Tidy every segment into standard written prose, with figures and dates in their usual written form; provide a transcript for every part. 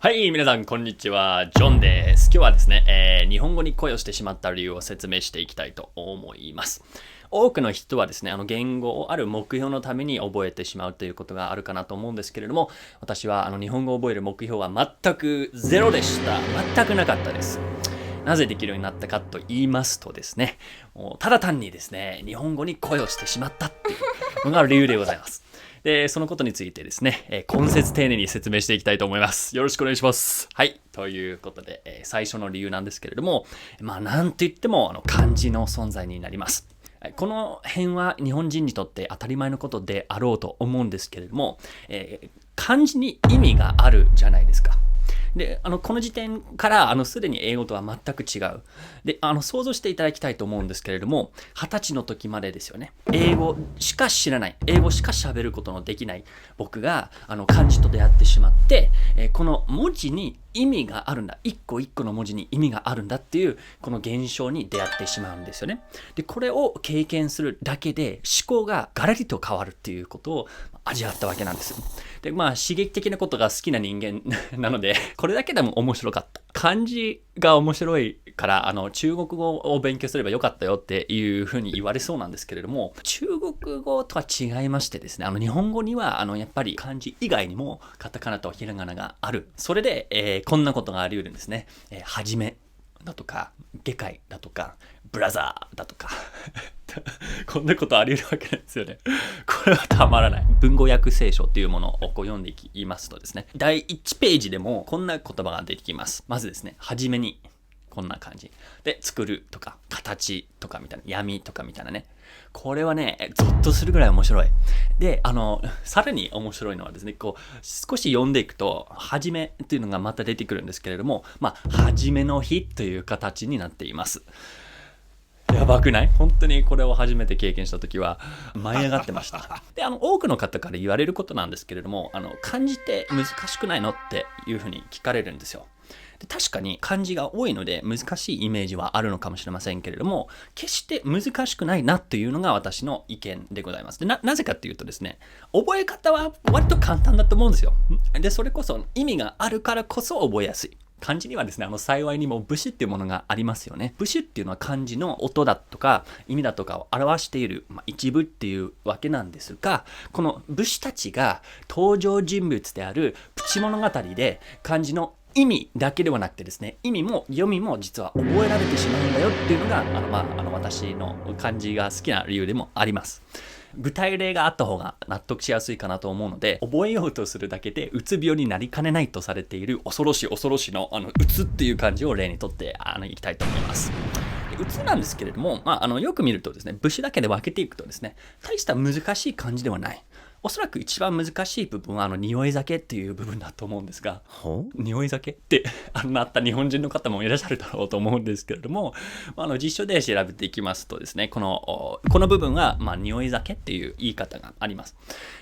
はい、皆さん、こんにちは。ジョンです。今日はですね、日本語に恋をしてしまった理由を説明していきたいと思います。多くの人はですね、言語をある目標のために覚えてしまうということがあるかなと思うんですけれども、私は日本語を覚える目標は全くゼロでした。全くなかったです。なぜできるようになったかと言いますとですね、ただ単にですね、日本語に恋をしてしまったっていうのが理由でございます。で、そのことについてですね、今節丁寧に説明していきたいと思います。よろしくお願いします。はい。ということで、最初の理由なんですけれども、なんと言っても、漢字の存在になります。この辺は日本人にとって当たり前のことであろうと思うんですけれども、漢字に意味があるじゃないですか。で、この時点から、すでに英語とは全く違う。で、想像していただきたいと思うんですけれども、20歳の時までですよね。英語しか知らない、英語しか喋ることのできない僕が、漢字と出会ってしまって、この文字に意味があるんだ。一個一個の文字に意味があるんだっていう、この現象に出会ってしまうんですよね。で、これを経験するだけで思考がガラリと変わるっていうことを味わったわけなんです。で、刺激的なことが好きな人間なので、これだけでも面白かった。漢字が面白いから、中国語を勉強すればよかったよっていうふうに言われそうなんですけれども、中国語とは違いましてですね、日本語には、やっぱり漢字以外にも、カタカナとひらがながある。それで、こんなことがあり得るんですね。はじめだとか、下界だとか、ブラザーだとか。こんなことあり得るわけなんですよね。これはたまらない。文語訳聖書っていうものをこう読んでいきますとですね、第1ページでもこんな言葉が出てきます。まずですね、はじめにこんな感じ。で、作るとか、形とかみたいな、闇とかみたいなね。これはね、ゾッとするぐらい面白い。で、さらに面白いのはですね、こう、少し読んでいくと、はじめっていうのがまた出てくるんですけれども、はじめの日という形になっています。やばくない？本当にこれを初めて経験した時は舞い上がってました。で、多くの方から言われることなんですけれども、漢字って難しくないのっていうふうに聞かれるんですよ。で、確かに漢字が多いので難しいイメージはあるのかもしれませんけれども、決して難しくないなっていうのが私の意見でございます。で、なぜかっていうとですね、覚え方は割と簡単だと思うんですよ。で、それこそ意味があるからこそ覚えやすい。漢字にはですね、幸いにも部首っていうものがありますよね。部首っていうのは漢字の音だとか意味だとかを表している、一部っていうわけなんですが、この部首たちが登場人物であるプチ物語で漢字の意味だけではなくてですね、意味も読みも実は覚えられてしまうんだよっていうのが、私の漢字が好きな理由でもあります。具体例があった方が納得しやすいかなと思うので、覚えようとするだけでうつ病になりかねないとされている恐ろしのうつっていう漢字を例にとっていきたいと思います。うつなんですけれども、よく見るとですね、部首だけで分けていくとですね、大した難しい漢字ではない。おそらく一番難しい部分は匂い酒っていう部分だと思うんですが、匂い酒ってなった日本人の方もいらっしゃるだろうと思うんですけれども、辞書で調べていきますとですね、この部分は匂い酒っていう言い方があります。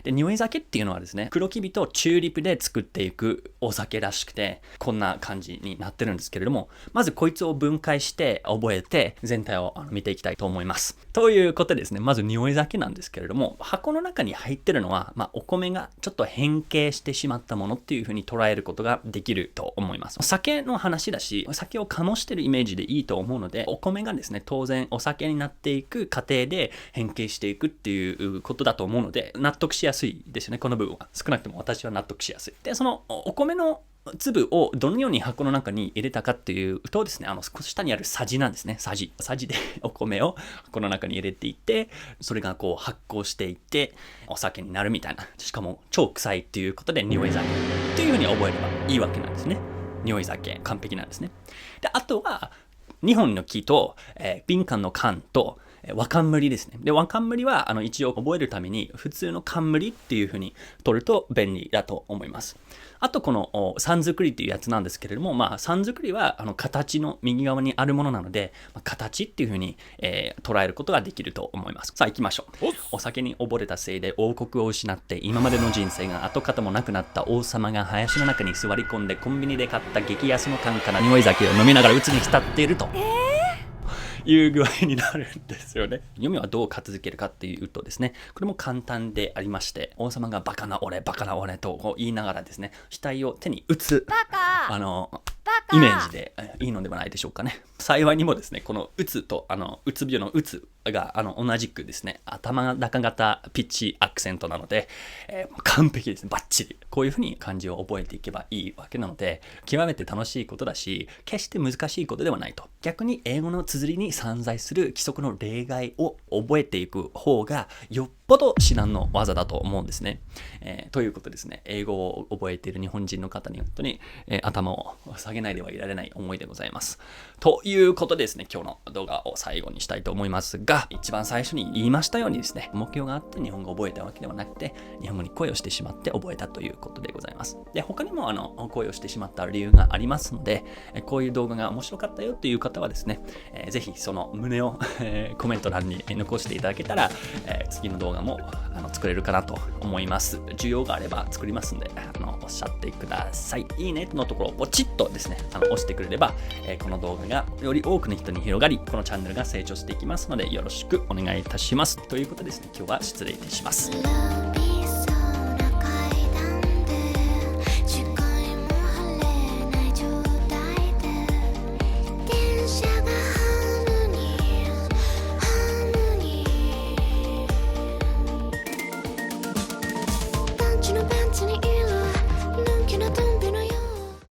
で、匂い酒っていうのはですね、黒きびとチューリップで作っていくお酒らしくて、こんな感じになってるんですけれども、まずこいつを分解して覚えて全体を見ていきたいと思います。ということでですね、まず匂い酒なんですけれども、箱の中に入ってるのは、お米がちょっと変形してしまったものっていう風に捉えることができると思います。お酒の話だし、お酒を醸してるイメージでいいと思うので、お米がですね、当然お酒になっていく過程で変形していくっていうことだと思うので、納得しやすいですよね、この部分は。少なくとも私は納得しやすい。で、そのお米の粒をどのように箱の中に入れたかっていうとですね、少し下にあるさじなんですね。さじでお米を箱の中に入れていって、それがこう発酵していって、お酒になるみたいな。しかも超臭いっていうことで匂い酒っていうふうに覚えればいいわけなんですね。匂い酒、完璧なんですね。で、あとは、2本の木と、敏感の缶と、和冠ですね。で、和冠は一応覚えるために普通の冠っていう風に取ると便利だと思います。あとこのさん作りっていうやつなんですけれども、さん作りは形の右側にあるものなので、形っていう風に、捉えることができると思います。さあ行きましょう。お酒に溺れたせいで王国を失って今までの人生が跡形もなくなった王様が林の中に座り込んでコンビニで買った激安の缶から匂い酒を飲みながら鬱に浸っていると。いう具合になるんですよね。読みはどう片付けるかっていうとですね、これも簡単でありまして、王様がバカな俺とこう言いながらですね、額を手に打つ。バカイメージでいいのではないでしょうかね。幸いにもですね、このうつとうつ病のうつが同じくですね、頭高型ピッチアクセントなので、完璧ですね、バッチリ。こういうふうに漢字を覚えていけばいいわけなので、極めて楽しいことだし、決して難しいことではないと。逆に英語の綴りに散在する規則の例外を覚えていく方がよっぽど至難の技だと思うんですね。ということですね、英語を覚えている日本人の方に本当に、頭を下げないではいられない思いでございます。ということでですね、今日の動画を最後にしたいと思いますが、一番最初に言いましたようにですね、目標があって日本語を覚えたわけではなくて、日本語に恋をしてしまって覚えたということでございます。で、他にも恋をしてしまった理由がありますので、こういう動画が面白かったよという方はですね、ぜひその旨をコメント欄に残していただけたら、次の動画も作れるかなと思います。需要があれば作りますので、おっしゃってください。いいねのところをポチッとですね、押してくれれば、この動画がより多くの人に広がり、このチャンネルが成長していきますので、よろしくお願いいたします。ということですね、今日は失礼いたします。